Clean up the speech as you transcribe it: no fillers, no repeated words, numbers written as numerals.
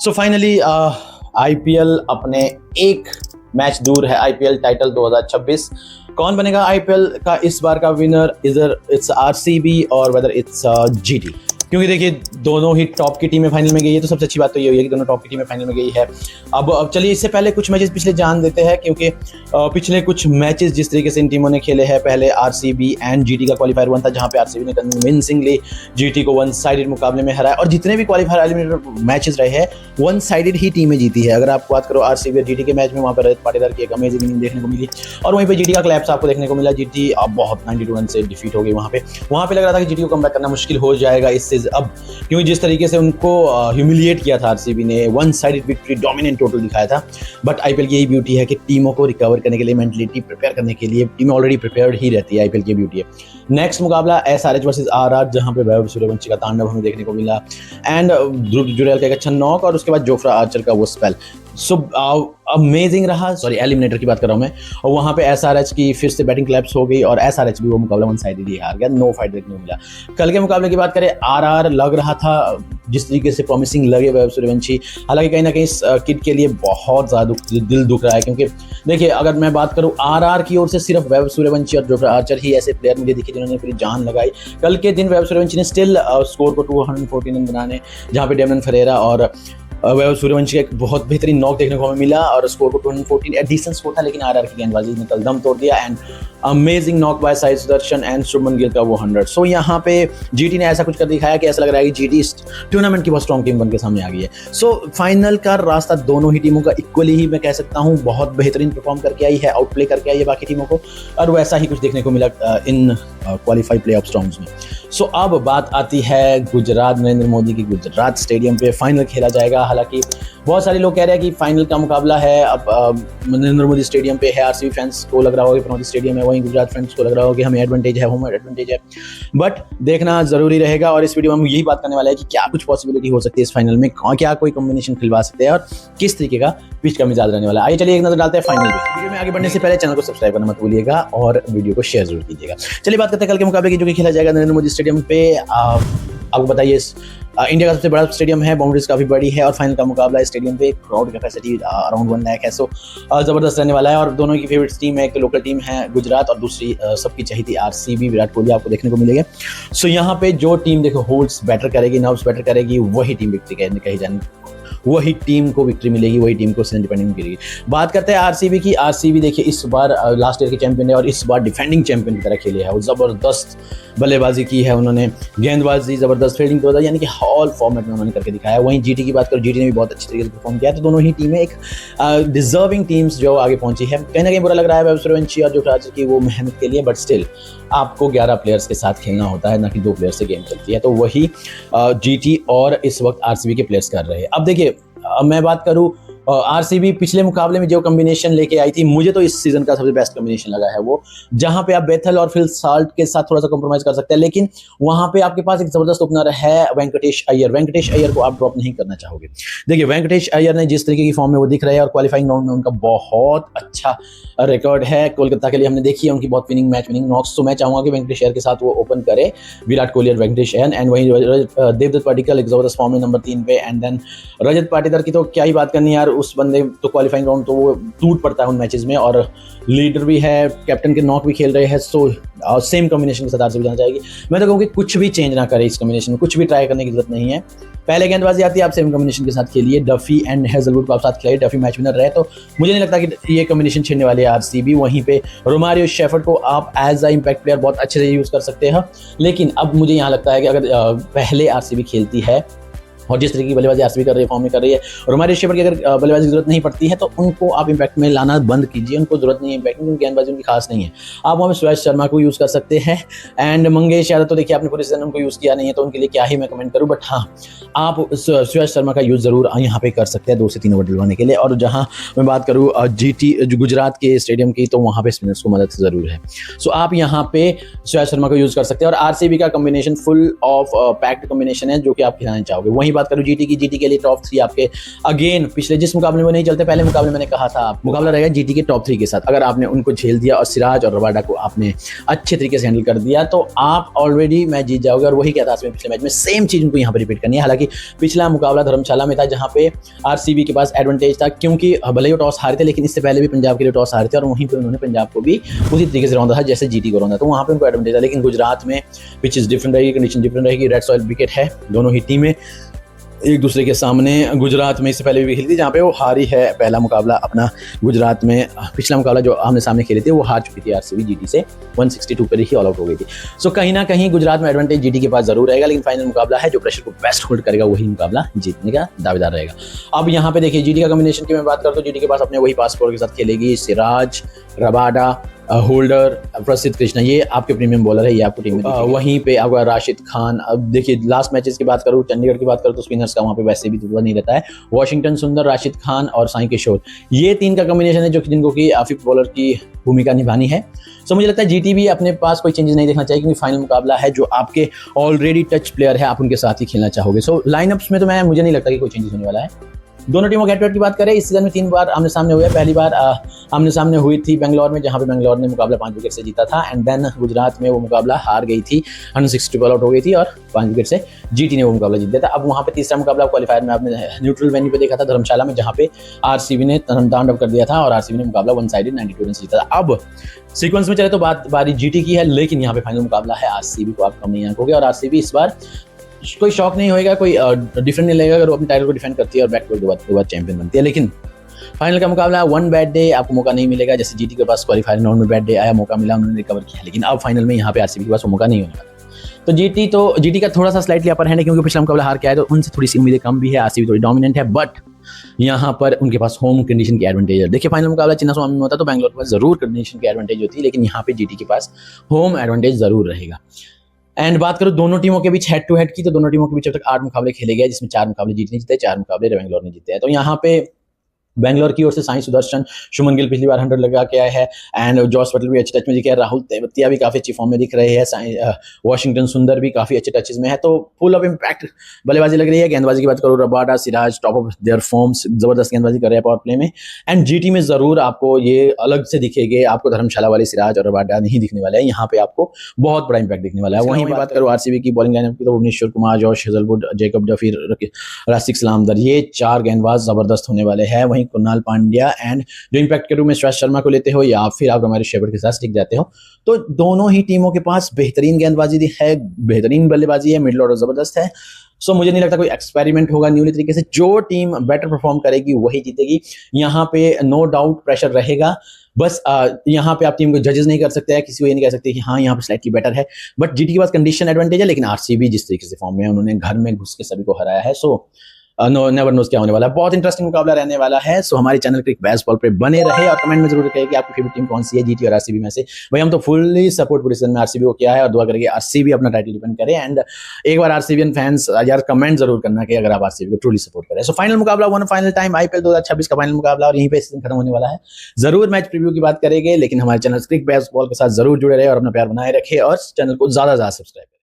So finally IPL अपने एक match दूर है आईपीएल टाइटल 2026। कौन बनेगा आईपीएल का इस बार का विनर, इधर इट्स आरसीबी और वेदर इट्स जीटी। क्योंकि देखिए दोनों ही टॉप की टीमें फाइनल में गई है, तो सबसे अच्छी बात तो ये हुई है कि दोनों टॉप की टीमें फाइनल में गई है। अब चलिए इससे पहले कुछ मैचेस पिछले जान देते हैं, क्योंकि पिछले कुछ मैचेस जिस तरीके से इन टीमों ने खेले हैं, पहले आरसीबी एंड जीटी का क्वालिफायर वन था जहां पे आरसीबी ने कन्विंसिंगली जीटी को वन साइडेड मुकाबले में हराया, और जितने भी क्वालिफायर एलिमिनेटर मैचेस रहे हैं वन साइडेड ही टीमें जीती है। अगर आप बात करो आरसीबी और जीटी के मैच में, वहाँ पर रजत पाटीदार की एक अमेजिंग इनिंग देखने को मिली, और वहीं पर जीटी का क्लैप्स आपको देखने को मिला। जीटी अब बहुत 92 रन से डिफीट हो गई वहाँ पे लग रहा था कि जीटी को कमबैक करना मुश्किल हो जाएगा इससे, अब क्योंकि जिस तरीके से उनको ह्यूमिलिएट किया था आरसीबी ने, one sided victory dominant total दिखाया था। बट आईपीएल की यही ब्यूटी है कि टीमों को रिकवर करने के लिए, मेंटलिटी प्रिपेयर करने के लिए टीमें ऑलरेडी प्रिपेयर्ड ही रहती है। आईपीएल की ब्यूटी है। नेक्स्ट मुकाबला एसआरएच वर्सेस आरआर, जहां पे वैभव सूर्यवंशी का तांडव हमें देखने को मिला, एंड ध्रुव जुरैल का एक अच्छा नॉक, और उसके बाद जोफ्रा आर्चर का वो स्पेल सो अमेजिंग रहा। सॉरी, एलिमिनेटर की बात कर रहा हूं मैं। और वहां पे एसआरएच की फिर से बैटिंग क्लैप्स हो गई, और एसआरएच भी वो मुकाबला वन साइडेड ही हार गया, नो फाइट देखने को मिला। कल के मुकाबले की बात करें, आरआर लग रहा था जिस तरीके से प्रॉमिसिंग लगे वैभव सूर्यवंशी, हालांकि कहीं ना कहीं इस किड के लिए बहुत ज़्यादा दिल दुख रहा है। क्योंकि देखिए अगर मैं बात करूं आरआर की ओर से, सिर्फ वैभव सूर्यवंशी और जोफ्रा आर्चर ही ऐसे प्लेयर मुझे दिखे जिन्होंने पूरी जान लगाई। कल के दिन वैभव सूर्यवंशी ने स्टिल स्कोर को 214 रन बनाने, जहां पे डेमन फरेरा और वैभव सूर्यवंशी का एक बहुत बेहतरीन नॉक देखने को हमें मिला, और स्कोर को 214 डिसेंट स्कोर था, लेकिन आरआर की गेंदबाजी ने कल दम तोड़ दिया। And amazing knock by Sai Sudharsan and Shubman Gill का वो 100। सो यहाँ पे जीटी ने ऐसा कुछ कर दिखाया कि ऐसा लग रहा है कि जीटी इस टूर्नामेंट की बहुत स्ट्रॉन्ग टीम बन के सामने आ गई है। सो फाइनल का रास्ता दोनों ही टीमों का इक्वली ही मैं कह सकता हूँ बहुत बेहतरीन परफॉर्म करके आई है, आउट प्ले करके आई है बाकी टीमों को, और वैसा ही कुछ देखने को मिला इन क्वालिफाई प्ले ऑफ राउंड्स में। सो अब बात आती है गुजरात, नरेंद्र मोदी की गुजरात स्टेडियम पे फाइनल खेला जाएगा। हालांकि बहुत सारे लोग कह रहे हैं कि फाइनल का मुकाबला है अब नरेंद्र मोदी स्टेडियम पे है, आरसीबी फैंस को लग रहा होगा कि मोदी स्टेडियम है, वहीं गुजरात फैंस को लग रहा होगा कि हमें एडवांटेज है, होम एडवांटेज है। बट देखना जरूरी रहेगा, और इस वीडियो में हम यही बात करने वाले हैं कि क्या कुछ पॉसिबिलिटी हो सकती है इस फाइनल में, क्या कोई कॉम्बिनेशन खिलवा सकते हैं, और किस तरीके का पिच का मिजाज रहने वाला है। आइए चलिए एक नजर डालते हैं फाइनल पे। वीडियो में आगे बढ़ने से पहले चैनल को सब्सक्राइब करना मत भूलिएगा, और वीडियो को शेयर जरूर कीजिएगा। चलिए बात करते हैं कल के मुकाबले की, जो कि खेला जाएगा नरेंद्र मोदी स्टेडियम पे। आपको बताइए इंडिया का सबसे बड़ा स्टेडियम है, बाउंड्रीज काफी बड़ी है, और फाइनल का मुकाबला इस स्टेडियम पे क्राउड कैपेसिटी अराउंड 1 लाख है। सो जबरदस्त रहने वाला है, और दोनों की फेवरेट टीम है, एक लोकल टीम है गुजरात, और दूसरी सबकी चाहिए आरसीबी, विराट कोहली आपको देखने को मिलेगा। सो यहाँ पे जो टीम देखो होल्ड्स बेटर करेगी, नर्व्स बेटर करेगी, वही टीम विक्ट्री कही जानी, वही टीम को विक्ट्री मिलेगी, वही टीम को इंडिपेंडेंट मिलेगी। बात करते हैं आरसीबी की। आरसीबी देखिए इस बार लास्ट ईयर के चैंपियन है, और इस बार डिफेंडिंग चैंपियन की तरह खेले है, और जबरदस्त बल्लेबाजी की है उन्होंने, गेंदबाजी जबरदस्त, फील्डिंग तो यानी कि हॉल फॉर्मेट में उन्होंने करके दिखाया। वहीं जीटी की बात करो, जीटी ने भी बहुत अच्छी तरीके से परफॉर्म किया। तो दोनों ही टीमें एक डिजर्विंग टीम्स जो आगे पहुंची है। कहीं ना कहीं बुरा लग रहा है वैभव सूर्यवंशी और जोफ्रा आर्चर की वो मेहनत के लिए, बट स्टिल आपको 11 प्लेयर्स के साथ खेलना होता है, ना कि 2 प्लेयर से गेम चलती है। तो वही जीटी और इस वक्त आरसीबी के प्लेयर्स कर रहे हैं। अब देखिए मैं बात करूं आरसीबी पिछले मुकाबले में जो कॉम्बिनेशन लेके आई थी, मुझे तो इस सीजन का सबसे बेस्ट कॉम्बिनेशन लगा है वो, जहां पे आप बेथल और फिल साल्ट के साथ थोड़ा सा कॉम्प्रोमाइज कर सकते हैं, लेकिन वहां पे आपके पास एक जबरदस्त ओपनर है वेंकटेश अय्यर। वेंकटेश अय्यर को आप ड्रॉप नहीं करना चाहोगे। देखिए वेंकटेश अय्यर ने जिस तरीके की फॉर्म में वो दिख रहे हैं, और क्वालिफाइंग राउंड में उनका बहुत अच्छा रिकॉर्ड है कोलकाता के लिए, हमने देखी है उनकी बहुत मैच विनिंग नॉक्स। तो मैं चाहूंगा कि वेंकटेश अय्यर के साथ वो ओपन करे विराट कोहली और वेंकटेश अय्यर, एंड वहीं देवदत्त पाटिकल एक जबरदस्त फॉर्म में नंबर 3 पे, एंड देन रजत पाटीदार की तो क्या ही बात करनी यार, उस बंदे तो क्वालिफाइंग राउंड तो वो टूट पड़ता है उन मैचेस में, और लीडर भी है, कैप्टन के नॉक भी खेल रहे हैं। सो सेम कॉम्बिनेशन के साथ आरसीबी जाना चाहेगी। मैं तो कहूँ कि कुछ भी चेंज ना करे इस कॉम्बिनेशन में, कुछ भी ट्राई करने की जरूरत नहीं है। पहले गेंदबाजी आती है, आप सेम कॉम्बिनेशन के साथ खेलिए, डफी एंड हेजलवुड को आप साथ खिलाइए, डफी मैच विनर रहे, तो मुझे नहीं लगता कि ये कॉम्बिनेशन छेड़ने वाले आरसीबी। वहीं पे रोमारियो शेफर्ड को आप एज अ इंपैक्ट प्लेयर बहुत अच्छे से यूज कर सकते हैं, लेकिन अब मुझे यहाँ लगता है कि अगर पहले आरसीबी खेलती है और जिस तरीके की बल्लेबाजी आरसीबी कर रही है, फॉर्म में कर रही है, रोमारियो शेफर्ड की अगर बल्लेबाजी की जरूरत नहीं पड़ती है, तो उनको आप इंपैक्ट में लाना बंद कीजिए, उनको जरूरत नहीं है इंपैक्ट में, गेंदबाजी उनकी खास नहीं है। आप वहाँ में सुरेश शर्मा को यूज़ कर सकते हैं, एंड मंगेश यादव तो देखिए आपने पूरे सीजन उनको यूज़ किया नहीं है, तो उनके लिए क्या ही मैं कमेंट करूँ, बट हाँ आप सुरेश शर्मा का यूज़ जरूर यहाँ पे कर सकते हैं 2 से 3 ओवर दिलवाने के लिए। और जहाँ मैं बात करूँ जीटी गुजरात के स्टेडियम की, तो वहाँ पे स्पिनर्स को मदद जरूर है। सो आप यहाँ पे सुरेश शर्मा को यूज़ कर सकते हैं, और आरसीबी का combination full of packed combination है जो कि आप खिलाना चाहोगे। वहीं बात करूँ जीटी की, जीटी के लिए टॉप 3 आपके अगेन पिछले जिस मुकाबले में नहीं चलते, पहले मुकाबले मैंने कहा था मुकाबला रहेगा जीटी के टॉप 3 के साथ। अगर आपने उनको झेल दिया और सिराज और रबाडा को आपने अच्छे तरीके से हैंडल कर दिया तो आप ऑलरेडी मैच जीत जाओगे। और वही क्या था पिछले मैच में, सेम चीज उनको यहाँ पर रिपीट करनी है। हालांकि पिछला मुकाबला धर्मशाला में था जहाँ पे आरसीबी के पास एडवांटेज था, क्योंकि भले ही टॉस हारे थे लेकिन इससे पहले भी पंजाब के लिए टॉस हारे थे और वहीं पर उन्होंने पंजाब को भी उसी तरीके से रौंदा था जैसे जीटी को रौंदा, तो वहाँ पे उनको एडवांटेज था। लेकिन गुजरात में पिच डिफरेंट रहेगी, कंडीशन डिफरेंट रहेगी, रेड सॉइल विकेट है, दोनों ही टीमें एक दूसरे के सामने। गुजरात में इससे पहले भी खेली थी जहाँ पे वो हारी है पहला मुकाबला अपना। गुजरात में पिछला मुकाबला जो आमने सामने खेली थी वो हार चुकी थी आरसीबी जीटी से, 162 पर ही ऑल आउट हो गई थी। सो कहीं ना कहीं गुजरात में एडवांटेज जीटी के पास जरूर रहेगा, लेकिन फाइनल मुकाबला है, जो प्रेशर को बेस्ट होल्ड करेगा वही मुकाबला जीतने का दावेदार रहेगा। अब यहाँ पे देखिए जीटी का कॉम्बिनेशन की मैं बात करता हूँ, जीटी के पास अपने वही पासपोर्ट के साथ खेलेगी सिराज, रबाडा, होल्डर, प्रसिद्ध कृष्णा, ये आपके प्रीमियम बॉलर है, ये आपको टीम में वहीं पे आपका राशिद खान। अब देखिए लास्ट मैचेस की बात करूँ, चंडीगढ़ की बात करूँ तो स्पिनर्स का वहाँ पे वैसे भी नहीं रहता है। वॉशिंगटन सुंदर, राशिद खान और साई किशोर, ये 3 का कॉम्बिनेशन है जो कि जिनको की फिफ्थ बॉलर की भूमिका निभानी है। सो मुझे लगता है जीटी भी अपने पास कोई चेंजेस नहीं देखना चाहिए, क्योंकि फाइनल मुकाबला है, जो आपके ऑलरेडी टच प्लेयर है आप उनके साथ ही खेलना चाहोगे। सो लाइनअप्स में तो मुझे नहीं लगता कि कोई चेंजेस होने वाला है। दोनों टीमों के हेड टू हेड की बात करें, इस सीजन में 3 बार आमने सामने हुए। पहली बार आमने सामने हुई थी बेंगलोर में, जहां पे बेंगलोर ने मुकाबला 5 विकेट से जीता था, एंड देन गुजरात में वो मुकाबला हार गई थी, 160 ऑल आउट हो गई थी और 5 विकेट से जीटी ने वो मुकाबला जीत दिया था। अब वहां पे तीसरा मुकाबला क्वालिफायर में आपने न्यूट्रल वेन्यू पे देखा था धर्मशाला में, जहां पे आरसीबी ने तांडव कर दिया था और आरसीबी ने मुकाबला 1 साइडेड 92 रन से जीता था। अब सीक्वेंस में चले तो बात बारी जीटी की है, लेकिन यहाँ पे फाइनल मुकाबला है आरसीबी को आप कम नहीं आंकोगे, और आरसीबी इस बार कोई शॉक नहीं होएगा, कोई डिफरेंट नहीं लगेगा अगर वो अपने टाइटल को डिफेंड करती है और बैक टू दो बार चैंपियन बनती है। लेकिन फाइनल का मुकाबला 1 बैड डे, आपको मौका नहीं मिलेगा। जैसे जीटी के पास क्वालिफायर राउंड में बैड डे आया, मौका मिला, उन्होंने रिकवर किया, लेकिन अब फाइनल में यहाँ पे आरसीबी के पास वो मौका नहीं होने वाला। तो जीटी का थोड़ा सा स्लाइटली अपर हैंड है, क्योंकि पिछला मुकाबला हार के आया तो उनसे थोड़ी सी उम्मीदें कम भी है। आरसीबी थोड़ी डोमिनेंट है, बट यहाँ पर उनके पास होम कंडीशन की एडवांटेज है। देखिए फाइनल मुकाबला चिन्नास्वामी में होता तो बैंगलोर के पास जरूर कंडीशन की एडवांटेज होती है, लेकिन यहाँ पे जीटी के पास होम एडवांटेज जरूर रहेगा। एंड बात करूं दोनों टीमों के बीच हेड टू हेड की, तो दोनों टीमों के बीच अब तक 8 मुकाबले खेले गए, जिसमें 4 मुकाबले जीटी ने जीते, 4 मुकाबले बेंगलोर ने जीते हैं। तो यहाँ पे बैंगलोर की ओर से साई सुदर्शन, शुभमन गिल पिछली बार 100 लगा के आए हैं, एंड जॉस बटलर भी अच्छे टच में दिखे हैं, राहुल तेवतिया भी काफी अच्छी फॉर्म में दिख रहे हैं, वॉशिंगटन सुंदर भी काफी अच्छे टचेस में है, तो फुल ऑफ इंपैक्ट बल्लेबाजी लग रही है। गेंदबाजी की बात करूँ, Rabada, Siraj top of their forms, जबरदस्त गेंदबाजी कर रहे हैं पावर प्ले में। एंड जीटी में जरूर आपको ये अलग से दिखेंगे, आपको धर्मशाला वाले सिराज और रबाडा नहीं दिखने वाला है, यहाँ पे आपको बहुत बड़ा इंपैक्ट दिखने वाला है। वहीं बात करूँ आरसीबी की बॉलिंग लाइनअप की, तो Bhuvneshwar Kumar, Josh Hazlewood, Jacob Duffy, Rasikh Salam Dar, ये 4 गेंदबाज जबरदस्त होने वाले हैं। वहीं कुणाल पांड्या एंड जो इंपैक्ट के रूप में श्रेयस शर्मा को लेते हो, या फिर आप हमारे शेफर्ड के साथ स्टिक जाते हो, तो दोनों ही टीमों के पास बेहतरीन गेंदबाजी है, बेहतरीन बल्लेबाजी है, मिडल ऑर्डर जबरदस्त है। सो मुझे नहीं लगता कोई एक्सपेरिमेंट होगा न्यूली तरीके से, जो टीम बेटर परफॉर्म करेगी वही जीतेगी। यहाँ पे नो डाउट प्रेशर रहेगा, बस यहाँ पे आप टीम को जजेस नहीं कर सकते हैं, किसी को ये नहीं कह सकते कि हाँ यहाँ पे स्लाइटली बेटर है, बट जीटी के पास कंडीशन एडवांटेज है। लेकिन आरसीबी जिस तरीके से फॉर्म में है, उन्होंने घर में घुस के सभी को हराया है, सो नो नेवर नोस क्या होने वाला है। बहुत इंटरेस्टिंग मुकाबला रहने वाला है। सो हमारे चैनल क्रिक बेसबॉल पे बने रहे और कमेंट में जरूर कहिए कि आपकी फेवरेट टीम कौन सी है, जीटी और आरसीबी में से। भाई हम तो फुल्ली सपोर्ट पूरी सीजन में आरसीबी को किया है, और दुआ करेंगे आरसीबी अपना टाइटल डिफेंड करे। एंड एक बार आरसीबीएन फैंस यार कमेंट जरूर करना कि अगर आप आरसीबी को ट्रूली सपोर्ट करें। सो फाइनल मुकाबला वन फाइनल टाइम आईपीएल 2026 का फाइनल मुकाबला, और यहीं पे सीजन खत्म होने वाला है। जरूर मैच प्रीव्यू की बात करेंगे, लेकिन हमारे चैनल क्रिक बेसबॉल के साथ जरूर जुड़े रहे और अपना प्यार बनाए रखे और चैनल को ज्यादा सब्सक्राइब